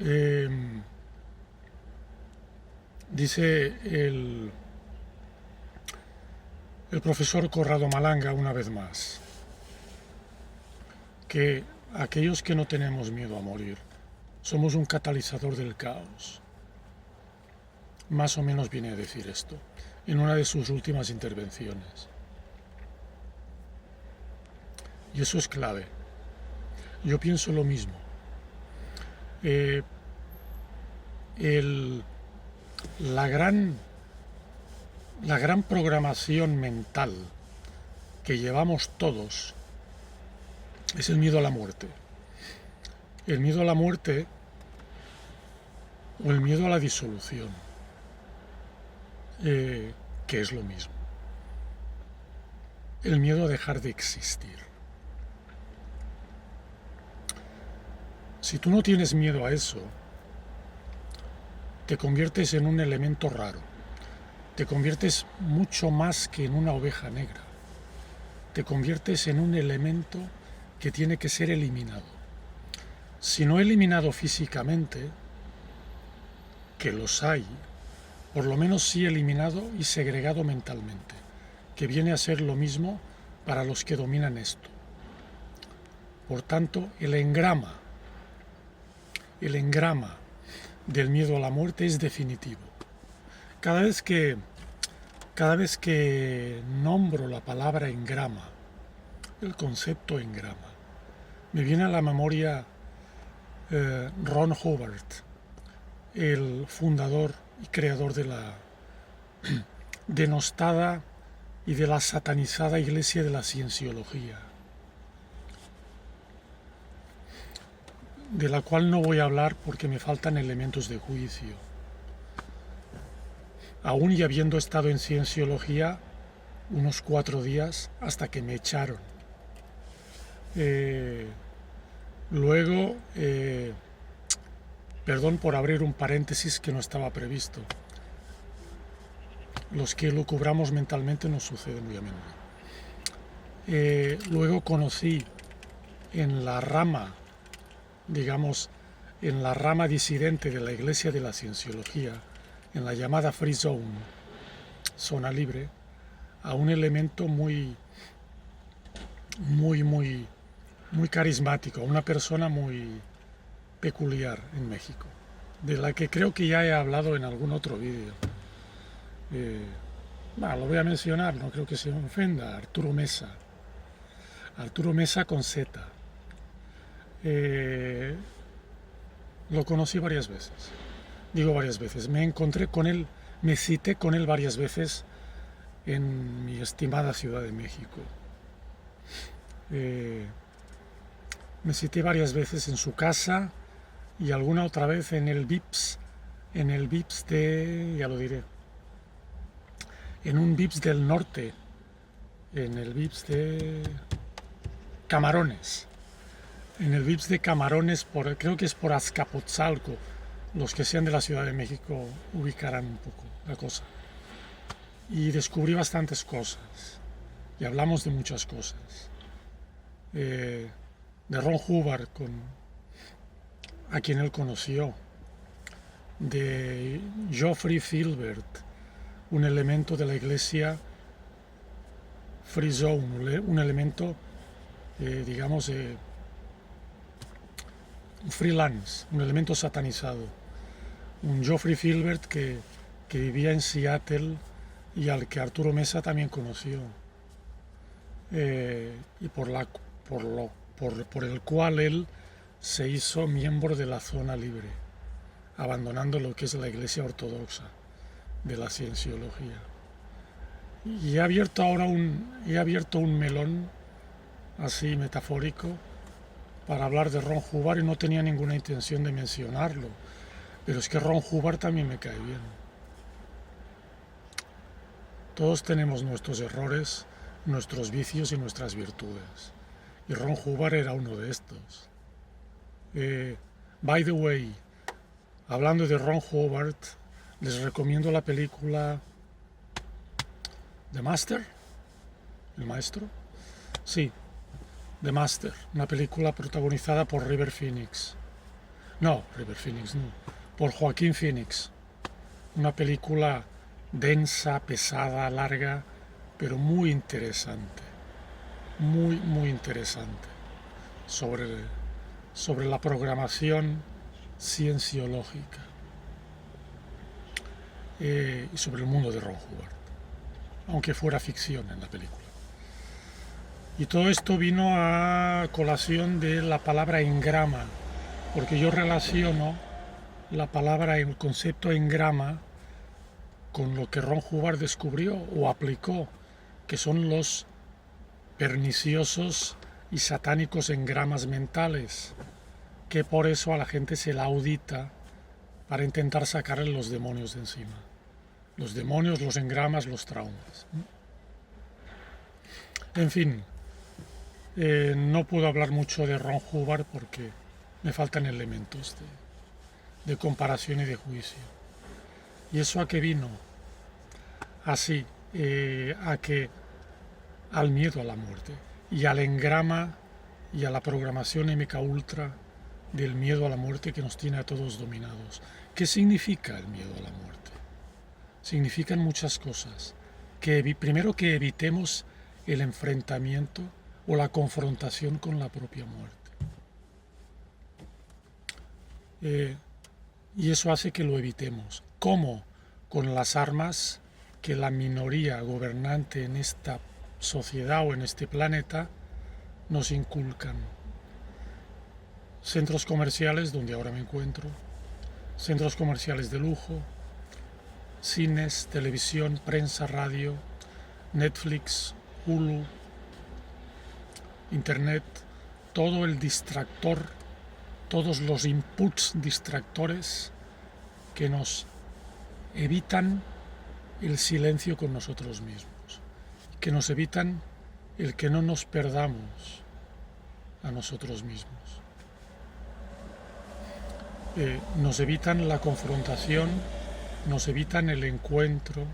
Eh, dice el profesor Corrado Malanga una vez más que aquellos que no tenemos miedo a morir somos un catalizador del caos. Más o menos viene a decir esto en una de sus últimas intervenciones. Y eso es clave. Yo pienso lo mismo. Eh, el, la gran programación mental que llevamos todos es el miedo a la muerte. El miedo a la muerte o el miedo a la disolución, que es lo mismo. El miedo a dejar de existir. Si tú no tienes miedo a eso, te conviertes en un elemento raro. Te conviertes mucho más que en una oveja negra. Te conviertes en un elemento que tiene que ser eliminado. Si no eliminado físicamente, que los hay, por lo menos sí eliminado y segregado mentalmente, que viene a ser lo mismo para los que dominan esto. Por tanto, el engrama del miedo a la muerte es definitivo. Cada vez que nombro la palabra engrama, el concepto engrama, me viene a la memoria Ron Hubbard, el fundador y creador de la denostada y de la satanizada Iglesia de la Cienciología, de la cual no voy a hablar porque me faltan elementos de juicio. Aún y habiendo estado en Cienciología unos 4 días hasta que me echaron. Luego, perdón por abrir un paréntesis que no estaba previsto. Los que lo cubramos mentalmente nos sucede muy a menudo. Luego conocí en la rama, digamos, en la rama disidente de la Iglesia de la Cienciología, en la llamada Free Zone, zona libre, a un elemento muy carismático, a una persona muy peculiar en México, de la que creo que ya he hablado en algún otro vídeo. Lo voy a mencionar, no creo que se me ofenda, Arturo Mesa. Arturo Mesa con Z. Lo conocí varias veces. Digo varias veces. Me encontré con él, me cité con él varias veces en mi estimada Ciudad de México. Me cité varias veces en su casa y alguna otra vez en el VIPS de, ya lo diré, en un VIPS del norte, en el VIPS de Camarones, creo que es por Azcapotzalco. Los que sean de la Ciudad de México ubicarán un poco la cosa. Y descubrí bastantes cosas y hablamos de muchas cosas. De Ron Hubbard, a quien él conoció, de Geoffrey Filbert, un elemento de la Iglesia Free Zone, un elemento, digamos, freelance, un elemento satanizado. Un Geoffrey Filbert que vivía en Seattle y al que Arturo Mesa también conoció. Y por el cual él se hizo miembro de la zona libre, abandonando lo que es la Iglesia Ortodoxa de la Cienciología. Y he abierto un melón así metafórico para hablar de Ron Hubbard y no tenía ninguna intención de mencionarlo, pero es que Ron Hubbard también me cae bien. Todos tenemos nuestros errores, nuestros vicios y nuestras virtudes. Y Ron Hubbard era uno de estos. By the way, hablando de Ron Hubbard, les recomiendo la película The Master, el maestro. Sí, The Master, una película protagonizada por River Phoenix. No, River Phoenix no. Por Joaquín Phoenix. Una película densa, pesada, larga, pero muy interesante. Muy, muy interesante. Sobre la programación cienciológica y sobre el mundo de Ron Hubbard, aunque fuera ficción en la película. Y todo esto vino a colación de la palabra engrama, porque yo relaciono la palabra, el concepto engrama, con lo que Ron Hubbard descubrió o aplicó, que son los perniciosos y satánicos engramas mentales, que por eso a la gente se la audita para intentar sacarle los demonios de encima. Los demonios, los engramas, los traumas. En fin, no puedo hablar mucho de Ron Hubbard porque me faltan elementos de comparación y de juicio. ¿Y eso a qué vino? Así, al miedo a la muerte y al engrama y a la programación MK Ultra del miedo a la muerte que nos tiene a todos dominados. ¿Qué significa el miedo a la muerte? Significan muchas cosas. Primero, que evitemos el enfrentamiento o la confrontación con la propia muerte. Y eso hace que lo evitemos. ¿Cómo? Con las armas que la minoría gobernante en esta sociedad o en este planeta nos inculcan. Centros comerciales, donde ahora me encuentro, centros comerciales de lujo, cines, televisión, prensa, radio, Netflix, Hulu, Internet, todo el distractor, todos los inputs distractores que nos evitan el silencio con nosotros mismos, que nos evitan el que no nos perdamos a nosotros mismos. Nos evitan la confrontación, nos evitan el encuentro,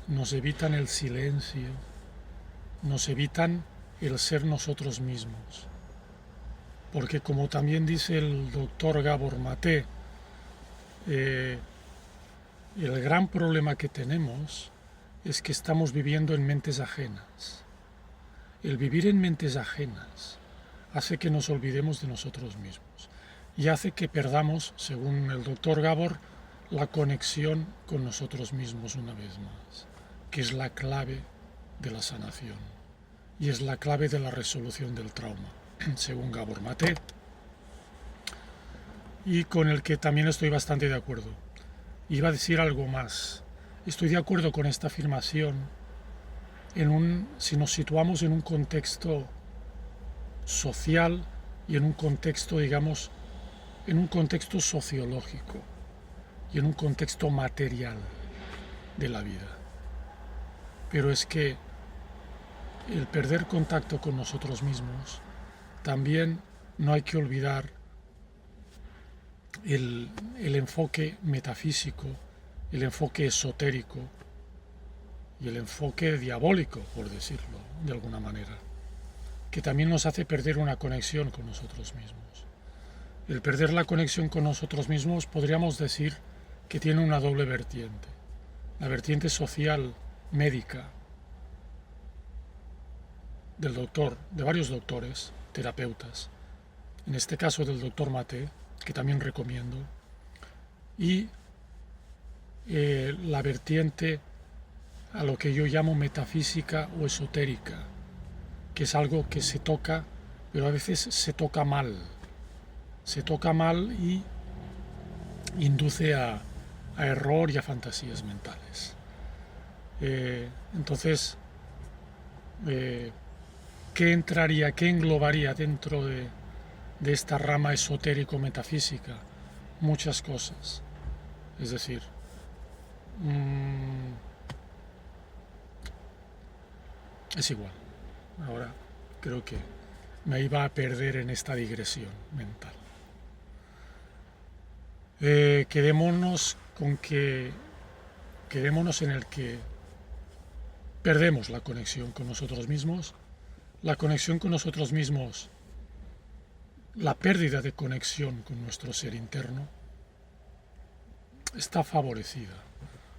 nos evitan el silencio, nos evitan el ser nosotros mismos. Porque como también dice el doctor Gabor Maté, el gran problema que tenemos es que estamos viviendo en mentes ajenas. El vivir en mentes ajenas hace que nos olvidemos de nosotros mismos y hace que perdamos, según el doctor Gabor, la conexión con nosotros mismos una vez más, que es la clave de la sanación y es la clave de la resolución del trauma, según Gabor Maté, y con el que también estoy bastante de acuerdo. Iba a decir algo más. Estoy de acuerdo con esta afirmación si nos situamos en un contexto social y en un contexto, digamos, en un contexto sociológico y en un contexto material de la vida. Pero es que el perder contacto con nosotros mismos, también no hay que olvidar el enfoque metafísico, el enfoque esotérico y el enfoque diabólico, por decirlo de alguna manera, que también nos hace perder una conexión con nosotros mismos. El perder la conexión con nosotros mismos podríamos decir que tiene una doble vertiente. La vertiente social, médica, del doctor, de varios doctores, terapeutas, en este caso del doctor Maté, que también recomiendo, y la vertiente a lo que yo llamo metafísica o esotérica, que es algo que se toca, pero a veces se toca mal y induce a error y a fantasías mentales. Entonces, ¿qué englobaría dentro de esta rama esotérico-metafísica? Muchas cosas. Es decir, es igual. Ahora creo que me iba a perder en esta digresión mental. Quedémonos en el que perdemos la conexión con nosotros mismos. La conexión con nosotros mismos la pérdida de conexión con nuestro ser interno está favorecida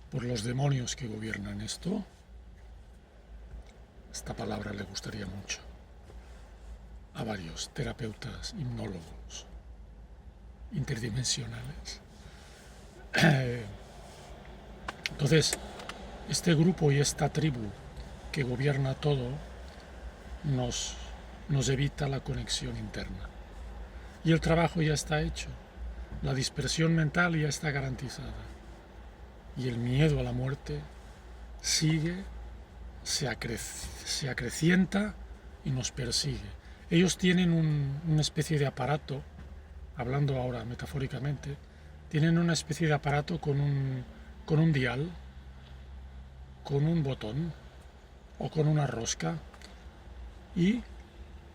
por los demonios que gobiernan esto. Esta palabra le gustaría mucho a varios terapeutas hipnólogos interdimensionales. Entonces, este grupo y esta tribu que gobierna todo nos evita la conexión interna. Y el trabajo ya está hecho. La dispersión mental ya está garantizada. Y el miedo a la muerte sigue, se acrecienta y nos persigue. Ellos tienen una especie de aparato, hablando ahora metafóricamente, tienen una especie de aparato con un dial, con un botón o con una rosca, y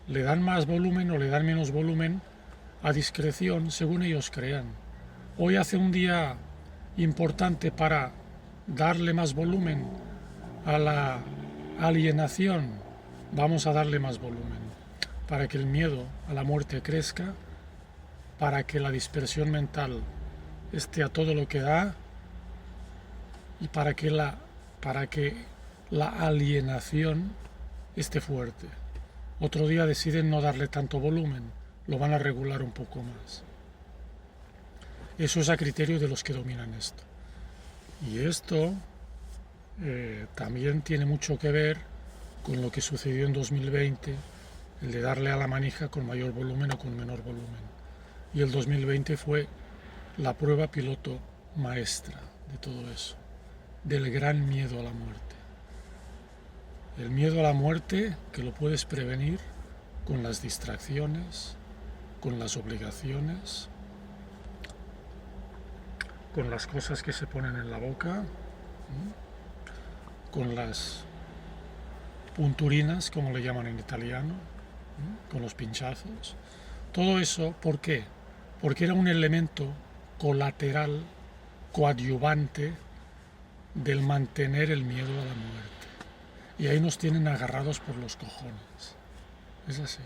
le dan más volumen o le dan menos volumen a discreción según ellos crean. Hoy hace un día importante para darle más volumen a la alienación, vamos a darle más volumen para que el miedo a la muerte crezca, para que la dispersión mental esté a todo lo que da y para que la alienación esté fuerte. Otro día deciden no darle tanto volumen, lo van a regular un poco más. Eso es a criterio de los que dominan esto. Y esto también tiene mucho que ver con lo que sucedió en 2020, el de darle a la manija con mayor volumen o con menor volumen. Y el 2020 fue la prueba piloto maestra de todo eso, del gran miedo a la muerte. El miedo a la muerte que lo puedes prevenir con las distracciones, con las obligaciones, con las cosas que se ponen en la boca, con las punturinas, como le llaman en italiano, con los pinchazos. Todo eso, ¿por qué? Porque era un elemento colateral, coadyuvante del mantener el miedo a la muerte. Y ahí nos tienen agarrados por los cojones. Es así.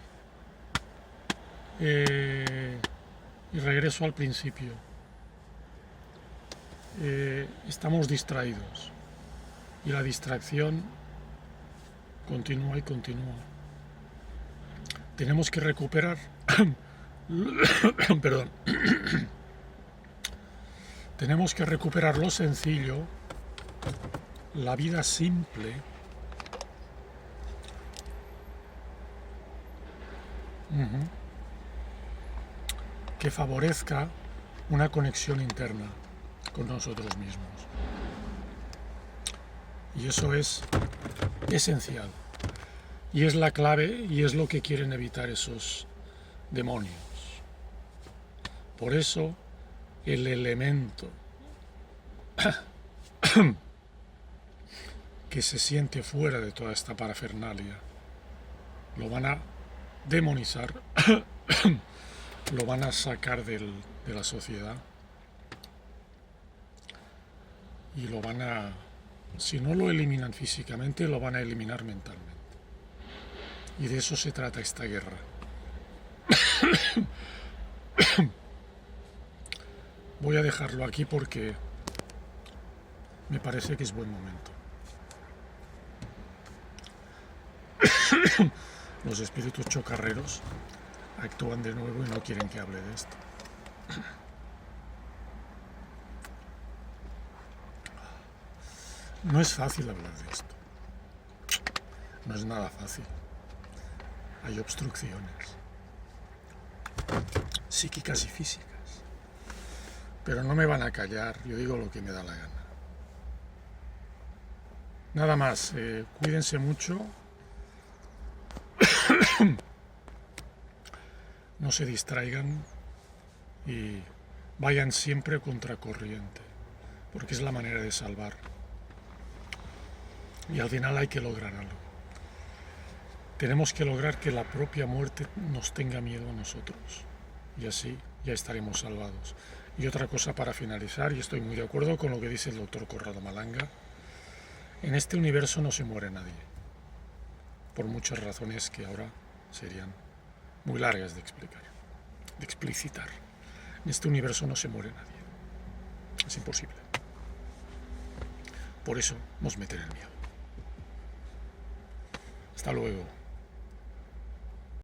Y regreso al principio. Estamos distraídos. Y la distracción continúa y continúa. Tenemos que recuperar perdón. Tenemos que recuperar lo sencillo, la vida simple, que favorezca una conexión interna con nosotros mismos. Y eso es esencial. Y es la clave y es lo que quieren evitar esos demonios. Por eso el elemento que se siente fuera de toda esta parafernalia lo van a demonizar, lo van a sacar de la sociedad y lo van a, si no lo eliminan físicamente, lo van a eliminar mentalmente. Y de eso se trata esta guerra. Voy a dejarlo aquí porque me parece que es buen momento. Los espíritus chocarreros actúan de nuevo y no quieren que hable de esto. No es fácil hablar de esto. No es nada fácil. Hay obstrucciones psíquicas y físicas. Pero no me van a callar, yo digo lo que me da la gana. Nada más, cuídense mucho. No se distraigan y vayan siempre contracorriente, porque es la manera de salvar. Y al final hay que lograr algo. Tenemos que lograr que la propia muerte nos tenga miedo a nosotros. Y así ya estaremos salvados. Y otra cosa para finalizar, y estoy muy de acuerdo con lo que dice el doctor Corrado Malanga, en este universo no se muere nadie. Por muchas razones que ahora serían muy largas de explicar. de explicitar. En este universo no se muere nadie. Es imposible. Por eso nos meten el miedo. Hasta luego.